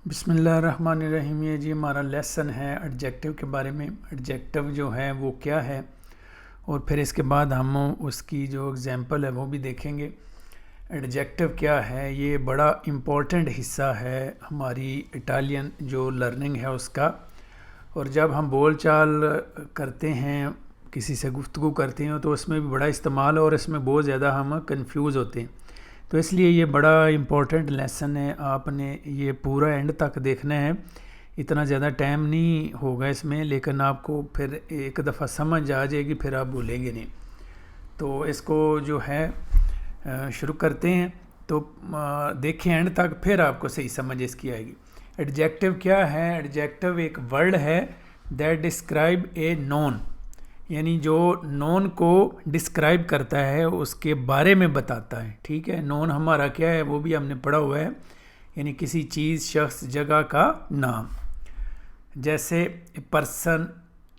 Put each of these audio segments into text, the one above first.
बिस्मिल्लाहिर्रहमानिर्रहीम। ये जी हमारा लेसन है एडजेक्टिव के बारे में। एडजेक्टिव जो है वो क्या है और फिर इसके बाद हम उसकी जो एग्ज़ाम्पल है वो भी देखेंगे। एडजेक्टिव क्या है, ये बड़ा इम्पोर्टेंट हिस्सा है हमारी इटालियन जो लर्निंग है उसका। और जब हम बोल चाल करते हैं, किसी से गुफ्तगू करते हैं, तो उसमें भी बड़ा इस्तेमाल है और इसमें बहुत ज़्यादा हम कंफ्यूज होते हैं। तो इसलिए ये बड़ा इम्पोर्टेंट लेसन है, आपने ये पूरा एंड तक देखना है। इतना ज़्यादा टाइम नहीं होगा इसमें, लेकिन आपको फिर एक दफ़ा समझ आ जाएगी, फिर आप भूलेंगे नहीं। तो इसको जो है शुरू करते हैं। तो देखें एंड तक, फिर आपको सही समझ इसकी आएगी। एडजेक्टिव क्या है? एडजेक्टिव एक वर्ड है दैट डिस्क्राइब ए नोन, यानी जो नोन को डिस्क्राइब करता है, उसके बारे में बताता है। ठीक है, नोन हमारा क्या है वो भी हमने पढ़ा हुआ है, यानी किसी चीज़, शख्स, जगह का नाम। जैसे पर्सन,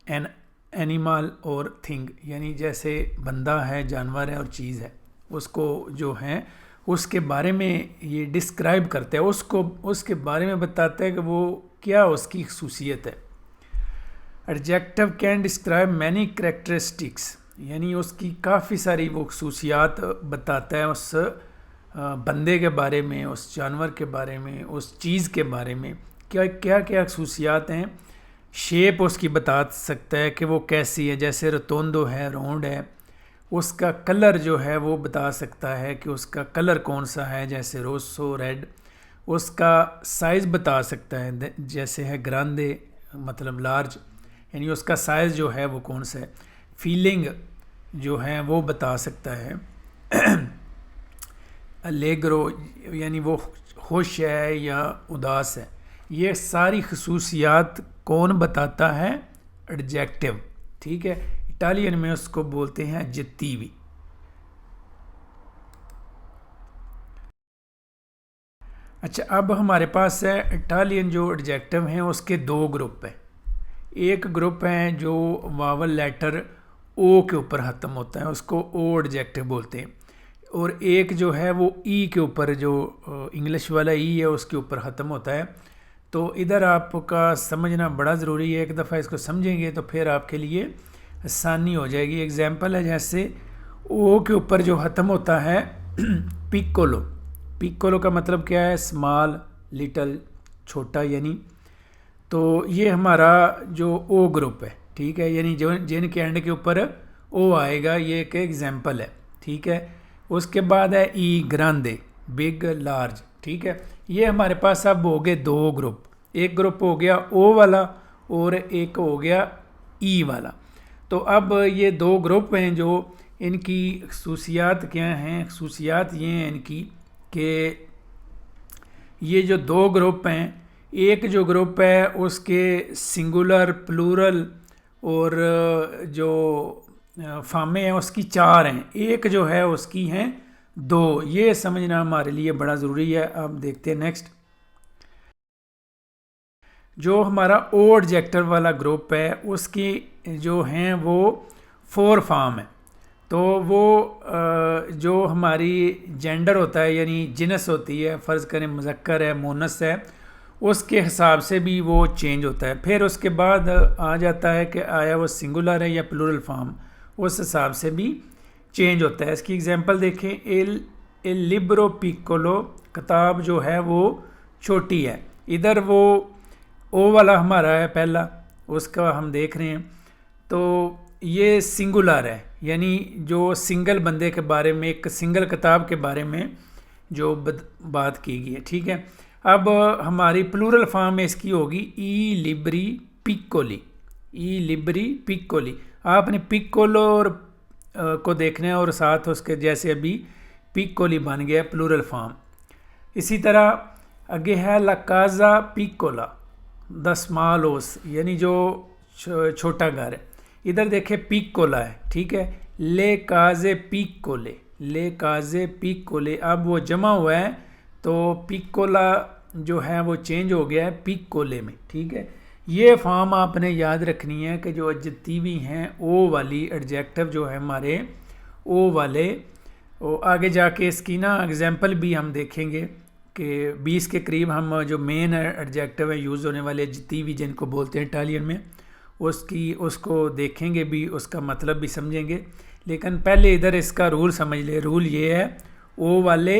एन एनिमल और थिंग, यानी जैसे बंदा है, जानवर है और चीज़ है, उसको जो है उसके बारे में ये डिस्क्राइब करता है, उसको उसके बारे में बताता है कि वो क्या उसकी खसूसियत है। Adjective can describe many characteristics, यानी उसकी काफ़ी सारी वो खसूसियात बताता है उस बंदे के बारे में, उस जानवर के बारे में, उस चीज़ के बारे में क्या क्या क्या खसूसियात हैं। शेप उसकी बता सकता है कि वो कैसी है, जैसे रोतोंडो है, राउंड है। उसका कलर जो है वो बता सकता है कि उसका कलर कौन सा है, जैसे रोसो, रेड। उसका साइज़ बता सकता है, जैसे है ग्रांदे, मतलब लार्ज, यानी उसका साइज़ जो है वो कौन सा है। फीलिंग जो है वो बता सकता है। अलेग्रो, यानी वो खुश है या उदास है। ये सारी खसूसियात कौन बताता है? एडजेक्टिव। ठीक है, इटालियन में उसको बोलते हैं जित्तीवी। अच्छा, अब हमारे पास है इटालियन जो एडजेक्टिव हैं उसके दो ग्रुप हैं। एक ग्रुप है जो वावल लेटर ओ के ऊपर ख़त्म होता है, उसको ओ एडजेक्टिव बोलते हैं। और एक जो है वो ई के ऊपर, जो इंग्लिश वाला ई है उसके ऊपर ख़त्म होता है। तो इधर आपका समझना बड़ा ज़रूरी है। एक दफ़ा इसको समझेंगे तो फिर आपके लिए आसानी हो जाएगी। एग्जांपल है, जैसे ओ के ऊपर जो ख़त्म होता है पिक्कोलो। पिक्कोलो का मतलब क्या है? स्मॉल, लिटल, छोटा, यानी। तो ये हमारा जो ओ ग्रुप है, ठीक है, यानी जो जिनके एंड के ऊपर ओ आएगा, ये एक एग्जांपल है। ठीक है, उसके बाद है ई ग्रांदे, बिग, लार्ज। ठीक है, ये हमारे पास अब हो गए दो ग्रुप। एक ग्रुप हो गया ओ वाला और एक हो गया ई वाला। तो अब ये दो ग्रुप हैं, जो इनकी खसूसियात क्या हैं? खसूसियात ये हैं इनकी कि ये जो दो ग्रुप हैं, एक जो ग्रुप है उसके सिंगुलर, प्लूरल और जो फामे हैं उसकी चार हैं, एक जो है उसकी हैं दो। ये समझना हमारे लिए बड़ा ज़रूरी है। अब देखते हैं नेक्स्ट। जो हमारा ओ एडजेक्टिव वाला ग्रुप है उसकी जो हैं वो फोर फॉर्म है। तो वो जो हमारी जेंडर होता है, यानी जिनस होती है, फ़र्ज़ करें मुज़क्कर है, मोनस है, उसके हिसाब से भी वो चेंज होता है। फिर उसके बाद आ जाता है कि आया वो सिंगुलर है या प्लूरल फॉर्म, उस हिसाब से भी चेंज होता है। इसकी एग्जांपल देखें। एल लिब्रो पिक्कोलो, किताब जो है वो छोटी है। इधर वो ओ वाला हमारा है पहला, उसका हम देख रहे हैं। तो ये सिंगुलर है, यानी जो सिंगल बंदे के बारे में, एक सिंगल किताब के बारे में जो बात की गई है। ठीक है, अब हमारी प्लूरल फॉर्म में इसकी होगी ई लिब्री पिक्कोली। ई लिब्री पिक्कोली। आपने पिक्कोलो और को देखना है और साथ उसके, जैसे अभी पिक्कोली बन गया प्लूरल फॉर्म। इसी तरह आगे है ला काज़ा पिक्कोला, द स्मॉल हाउस, यानी जो छोटा घर है। इधर देखे पिक्कोला है। ठीक है, ले काज़े पिक्कोले, ले काज़े पिक्कोले। अब वो जमा हुआ है तो पिक्कोला जो है वो चेंज हो गया है पिक्कोले में। ठीक है, ये फॉर्म आपने याद रखनी है कि जो एडजेक्टिव हैं ओ वाली, एडजेक्टिव जो है हमारे ओ वाले, वो आगे जाके इसकी ना एग्जांपल भी हम देखेंगे कि 20 के करीब हम जो मेन एडजेक्टिव है यूज़ होने वाले जितीवी जिनको बोलते हैं इटालियन में उसको देखेंगे भी, उसका मतलब भी समझेंगे। लेकिन पहले इधर इसका रूल समझ ले। रूल ये है, ओ वाले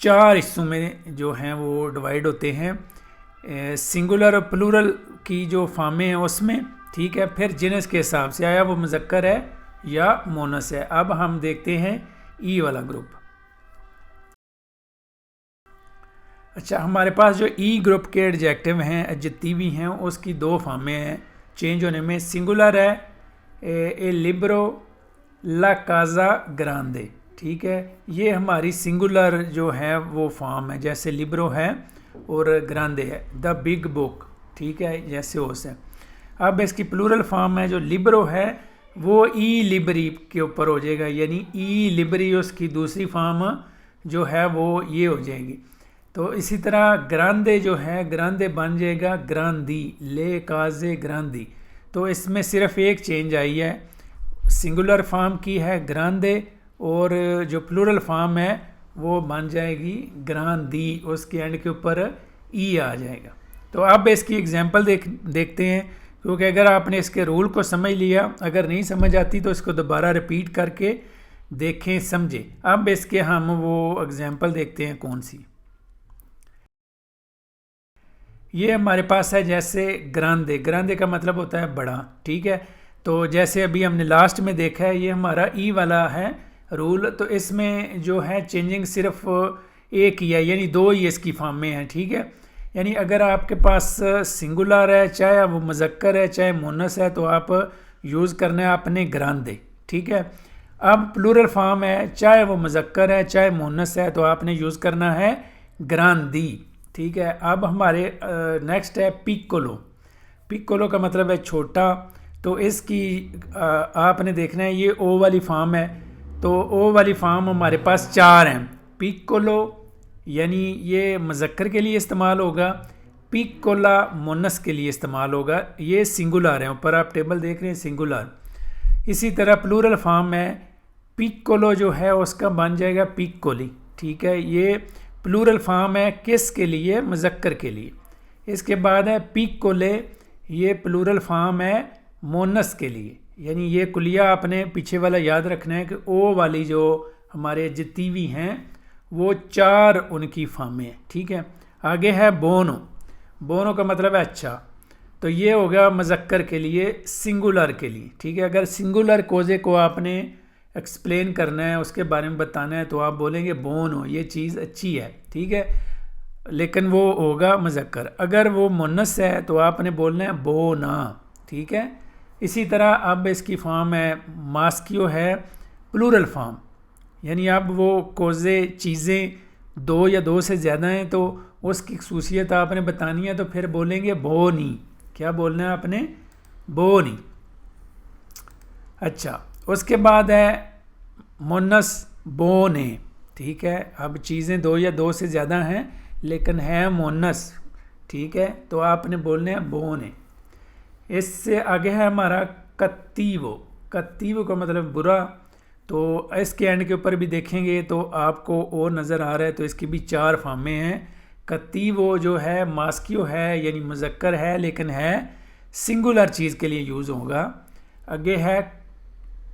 4 हिस्सों में जो हैं वो डिवाइड होते हैं, सिंगुलर और प्लूरल की जो फॉर्में हैं उसमें, ठीक है। फिर जिनस के हिसाब से आया वो मुज़क्कर है या मोनस है। अब हम देखते हैं ई वाला ग्रुप। अच्छा, हमारे पास जो ई ग्रुप के एडजेक्टिव हैं, एडजेक्टिव हैं, उसकी 2 फॉर्में हैं चेंज होने में। सिंगुलर है ए लिब्रो ला काज़ा ग्रांदे, ठीक है। ये हमारी सिंगुलर जो है वो फॉर्म है, जैसे लिब्रो है और ग्रांदे है, द बिग बुक, ठीक है, जैसे उस है। अब इसकी प्लूरल फॉर्म है जो लिब्रो है वो ई लिबरी के ऊपर हो जाएगा, यानी ई लिबरी उसकी दूसरी फॉर्म जो है वो ये हो जाएगी। तो इसी तरह ग्रांदे जो है, ग्रांदे बन जाएगा ग्रांदी, ले काजे ग्रांदी। तो इसमें सिर्फ एक चेंज आई है, सिंगुलर फॉर्म की है ग्रांदे और जो प्लूरल फॉर्म है वो बन जाएगी ग्रांदी, उसके एंड के ऊपर ई आ जाएगा। तो अब इसकी एग्जांपल देखते हैं, क्योंकि अगर आपने इसके रूल को समझ लिया, अगर नहीं समझ आती तो इसको दोबारा रिपीट करके देखें, समझें। अब इसके हम वो एग्जांपल देखते हैं कौन सी। ये हमारे पास है जैसे ग्रांदे, ग्रांदे का मतलब होता है बड़ा, ठीक है। तो जैसे अभी हमने लास्ट में देखा है, ये हमारा ई वाला है रूल। तो इसमें जो है चेंजिंग सिर्फ एक ही है, यानी 2 ही इसकी फॉर्म में है, ठीक है। यानी अगर आपके पास सिंगुलर है, चाहे वो मुज़क्कर है चाहे मोनस है, तो आप यूज़ करना है आपने ग्रांदे, ठीक है। अब प्लूरल फॉर्म है, चाहे वो मुज़क्कर है चाहे मोनस है, तो आपने यूज़ करना है ग्रांदी, ठीक है। अब हमारे नेक्स्ट है पिक्कोलो। पिक्कोलो का मतलब है छोटा। तो इसकी आपने देखना है, ये ओ वाली फॉर्म है। तो ओ वाली फॉर्म हमारे पास 4 हैं। पिक्कोलो यानी ये मुज़क्कर के लिए इस्तेमाल होगा, पिक्कोला मोनस के लिए इस्तेमाल होगा, ये सिंगुलर है, ऊपर आप टेबल देख रहे हैं सिंगुलर। इसी तरह प्लूरल फॉर्म है, पिक्कोलो जो है उसका बन जाएगा पिक्कोली, ठीक है। ये प्लूरल फॉर्म है किस के लिए, मुज़क्कर के लिए। इसके बाद है पिक्कोले, ये प्लूरल फॉर्म है मोनस के लिए। यानी ये कुलिया आपने पीछे वाला याद रखना है कि ओ वाली जो हमारे जितीवी हैं वो 4 उनकी फॉर्में हैं, ठीक है। आगे है बोनो। बोनो का मतलब है अच्छा। तो ये हो गया मुज़क्कर के लिए, सिंगुलर के लिए, ठीक है। अगर सिंगुलर कोजे को आपने एक्सप्लेन करना है, उसके बारे में बताना है, तो आप बोलेंगे बोनो, ये चीज़ अच्छी है, ठीक है, लेकिन वो होगा मुज़क्कर। अगर वो मुन्नस है तो आपने बोलना है बोना, ठीक है। इसी तरह अब इसकी फॉर्म है मास्कियो है प्लूरल फॉर्म, यानी अब वो कोज़े चीज़ें 2 या 2 से ज़्यादा हैं तो उसकी खसूसियत आपने बतानी है, तो फिर बोलेंगे बोनी। क्या बोलना है आपने, बोनी। अच्छा, उसके बाद है मुन्नस बोने, ठीक है। अब चीज़ें 2 या 2 से ज़्यादा हैं लेकिन है मुन्नस, ठीक है, तो आपने बोलना है बोने। इससे आगे है हमारा कत्तीवो। कत्तीवो का मतलब बुरा। तो इसके एंड के ऊपर भी देखेंगे तो आपको ओ नज़र आ रहा है, तो इसकी भी 4 फॉर्में हैं। कत्तीवो जो है मास्कियो है, यानी मुज़क्कर है लेकिन है सिंगुलर चीज़ के लिए यूज़ होगा। आगे है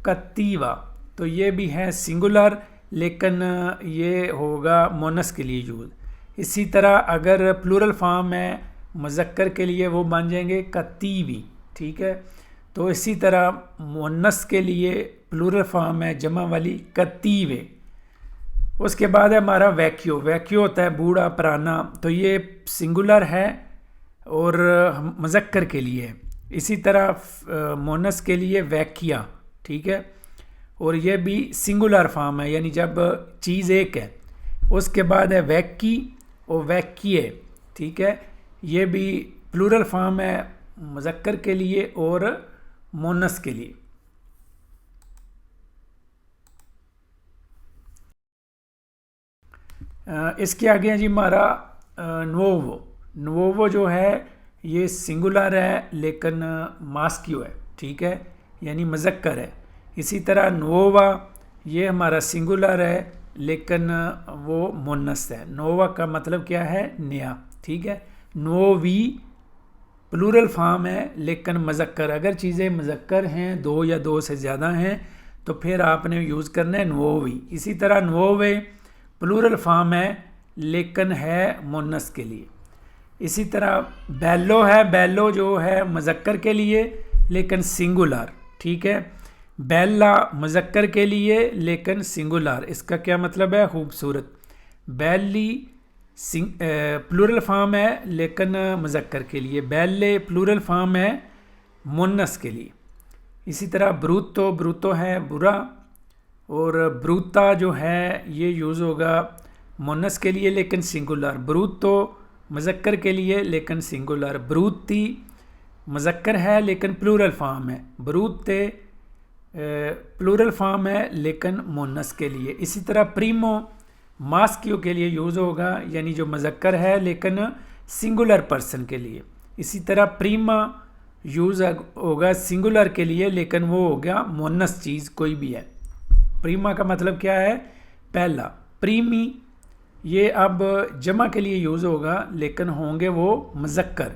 कत्तीवा, तो ये भी है सिंगुलर लेकिन ये होगा मोनस के लिए यूज़। इसी तरह अगर प्लूरल फॉर्म है मुज़क्कर के लिए, वो बन जाएंगे कत्तीवी, ठीक है। तो इसी तरह मुन्नस के लिए प्लूरल फॉर्म है जमा वाली कत्तीवे। उसके बाद है हमारा वैक्यो। वैक्यो होता है बूढ़ा पुराना, तो ये सिंगुलर है और मुज़क्कर के लिए। इसी तरह मोनस के लिए वैकिया, ठीक है, और ये भी सिंगुलर फॉर्म है, यानी जब चीज़ एक है। उसके बाद है वैकी और वैकिए, ठीक है, ये भी प्लूरल फॉर्म है मुज़क्कर के लिए और मोनस के लिए। इसके आगे है जी हमारा नोवो। नोवो जो है ये सिंगुलर है लेकिन मास्कियो है, ठीक है, यानी मुज़क्कर है। इसी तरह नोवा ये हमारा सिंगुलर है लेकिन वो मुन्नस है। नोवा का मतलब क्या है, नया, ठीक है। नोवी प्लूरल फॉर्म है लेकिन मज़क्कर। अगर चीज़ें मज़क्कर हैं, दो या दो से ज़्यादा हैं, तो फिर आपने यूज़ करना है नोवी। इसी तरह नोवे प्लूरल फॉर्म है लेकिन है मुन्नस के लिए। इसी तरह बेलो है, बेलो जो है मज़क्कर के लिए लेकिन सिंगुलर, ठीक है। बेला मुज़क्कर के लिए लेकिन सिंगुलर, इसका क्या मतलब है, खूबसूरत। बेली प्लूरल फॉर्म है लेकिन मुज़क्कर के लिए। बेले प्लूरल फॉर्म है मुन्नस के लिए। इसी तरह ब्रूतो, ब्रूतो है बुरा, और ब्रूता जो है ये यूज़ होगा मुन्नस के लिए लेकिन सिंगुलर। ब्रूतो मुज़क्कर के लिए लेकिन सिंगुलर। ब्रूती मुज़क्कर है लेकिन प्लूरल फॉर्म है। ब्रूते प्लूरल फॉर्म है लेकिन मुन्नस के लिए। इसी तरह प्रीमो मास्कियो के लिए यूज़ होगा, यानी जो मुज़क्कर है लेकिन सिंगुलर पर्सन के लिए। इसी तरह प्रीमा यूज़ होगा सिंगुलर के लिए लेकिन वो हो गया मुन्नस चीज़ कोई भी है। प्रीमा का मतलब क्या है, पहला। प्रीमी ये अब जमा के लिए यूज़ होगा लेकिन होंगे वो मुज़क्कर।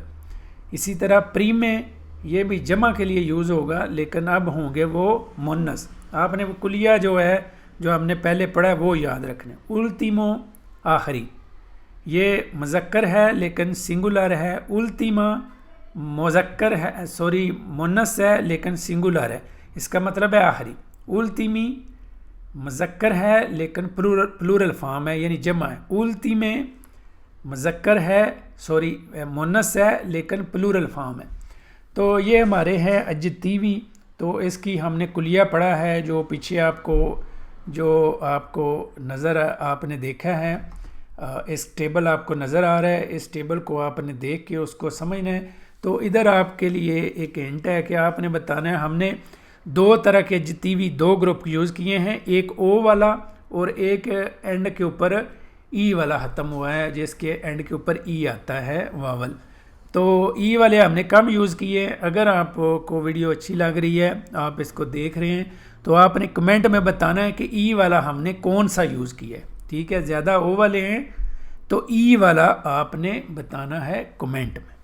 इसी तरह प्रीमे ये भी जमा के लिए यूज़ होगा लेकिन अब होंगे वो मुन्नस। आपने वो कुलिया जो है, जो हमने पहले पढ़ा है, वो याद रखना। उल्तीमो आखिरी, ये मुज़क्कर है लेकिन सिंगुलर है। उल्तीमा मुज़क्कर है, सॉरी मुन्नस है लेकिन सिंगुलर है, इसका मतलब है आखिरी। उल्तीमी मुज़क्कर है लेकिन प्लूरल फॉर्म है, यानी जमा है। उल्तीमे मुज़क्कर है, सॉरी मुन्नस है लेकिन प्लूरल फॉर्म है। तो ये हमारे हैं एडजेक्टिव। तो इसकी हमने कुलिया पढ़ा है, जो पीछे आपको नज़र आपने देखा है, इस टेबल आपको नज़र आ रहा है। इस टेबल को आपने देख के उसको समझना है। तो इधर आपके लिए एक हिंट है कि आपने बताना है, हमने दो तरह के एडजेक्टिव, दो ग्रुप यूज़ किए हैं, एक ओ वाला और एक एंड के ऊपर ई वाला ख़त्म हुआ है, जिसके एंड के ऊपर ई आता है, वावल। तो ई वाले हमने कम यूज़ किए। अगर आपको वीडियो अच्छी लग रही है, आप इसको देख रहे हैं, तो आपने कमेंट में बताना है कि ई वाला हमने कौन सा यूज़ किया है, ठीक है। ज़्यादा ओ वाले हैं तो ई वाला आपने बताना है कमेंट में।